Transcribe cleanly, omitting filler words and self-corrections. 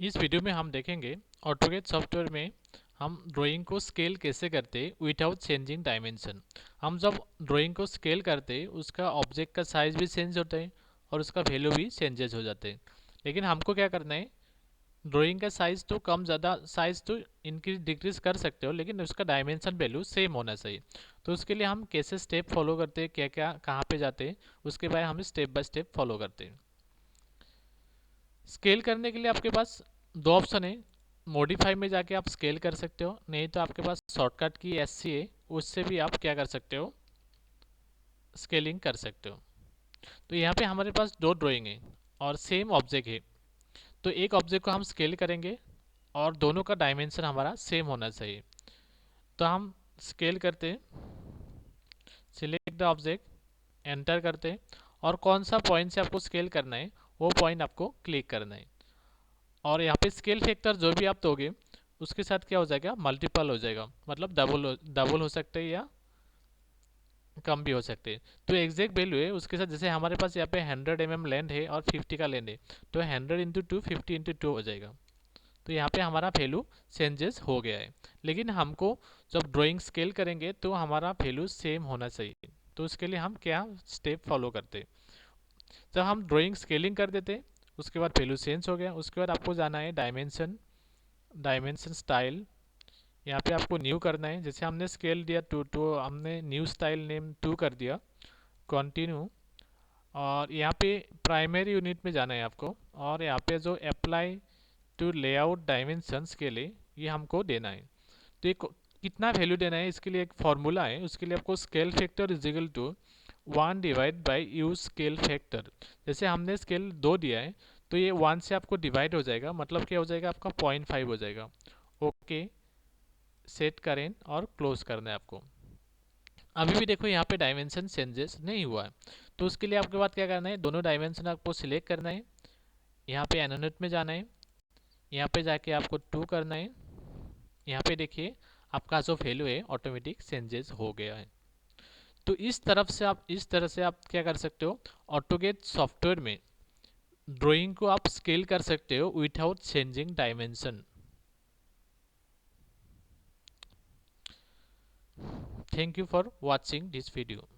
इस वीडियो में हम देखेंगे ऑटोकैड सॉफ्टवेयर में हम ड्राइंग को स्केल कैसे करते विदाउट चेंजिंग डायमेंशन। हम जब ड्राइंग को स्केल करते उसका ऑब्जेक्ट का साइज भी चेंज होता है और उसका वैल्यू भी चेंजेस हो जाते हैं। लेकिन हमको क्या करना है, ड्राइंग का साइज तो कम ज़्यादा साइज तो इंक्रीज डिक्रीज कर सकते हो, लेकिन उसका डायमेंशन वैल्यू सेम होना चाहिए। तो उसके लिए हम कैसे स्टेप फॉलो करते हैं, क्या क्या कहाँ पे जाते हैं, उसके बाद हम स्टेप बाय स्टेप फॉलो करते हैं। स्केल करने के लिए आपके पास दो ऑप्शन है। मॉडिफाई में जाके आप स्केल कर सकते हो, नहीं तो आपके पास शॉर्टकट की एस सी है, उससे भी आप क्या कर सकते हो, स्केलिंग कर सकते हो। तो यहाँ पे हमारे पास दो ड्राइंग है और सेम ऑब्जेक्ट है। तो एक ऑब्जेक्ट को हम स्केल करेंगे और दोनों का डायमेंशन हमारा सेम होना चाहिए। तो हम स्केल करते हैं, सिलेक्ट द ऑब्जेक्ट, एंटर करते हैं और कौन सा पॉइंट से आपको स्केल करना है वो पॉइंट आपको क्लिक करना है। और यहाँ पे स्केल फैक्टर जो भी आप दोगे उसके साथ क्या हो जाएगा, मल्टीपल हो जाएगा, मतलब डबल हो सकते हैं या कम भी हो सकते हैं। तो एग्जैक्ट वैल्यू है उसके साथ, जैसे हमारे पास यहाँ पे 100 mm लेंथ है और 50 का लेंथ है, तो 100 × 2 50 × 2 हो जाएगा। तो यहाँ पे हमारा वैल्यू चेंजेस हो गया है। लेकिन हमको जब ड्राइंग स्केल करेंगे तो हमारा वैल्यू सेम होना चाहिए। तो उसके लिए हम क्या स्टेप फॉलो करते हैं, जब हम ड्राइंग स्केलिंग कर देते उसके बाद वैल्यू चेंज हो गया, उसके बाद आपको जाना है डायमेंशन, डायमेंशन स्टाइल। यहाँ पे आपको न्यू करना है, जैसे हमने स्केल दिया टू तो हमने न्यू स्टाइल नेम 2 कर दिया, कंटिन्यू। और यहाँ पे प्राइमरी यूनिट में जाना है आपको, और यहाँ पे जो अप्लाई टू लेआउट डायमेंशंस के लिए ये हमको देना है। तो ये कितना वैल्यू देना है, इसके लिए एक फॉर्मूला है। उसके लिए आपको scale factor is equal to 1 divide by you scale factor. जैसे हमने स्केल 2 दिया है तो ये 1 से आपको डिवाइड हो जाएगा, मतलब क्या हो जाएगा आपका 0.5 हो जाएगा। ओके, सेट करें और क्लोज करना है आपको। अभी भी देखो यहाँ पे डायमेंशन चेंजेस नहीं हुआ है। तो उसके लिए आपके बाद क्या करना है, दोनों डायमेंशन आपको सिलेक्ट करना है, यहाँ पे एनोनेट में जाना है, यहाँ पे जाके आपको 2 करना है। यहाँ पे देखिए आपका जो वैल्यू है ऑटोमेटिक चेंजेस हो गया है। तो इस तरह से आप क्या कर सकते हो, ऑटोगेट सॉफ्टवेयर में ड्राइंग को आप स्केल कर सकते हो without changing dimension. Thank you for watching this video.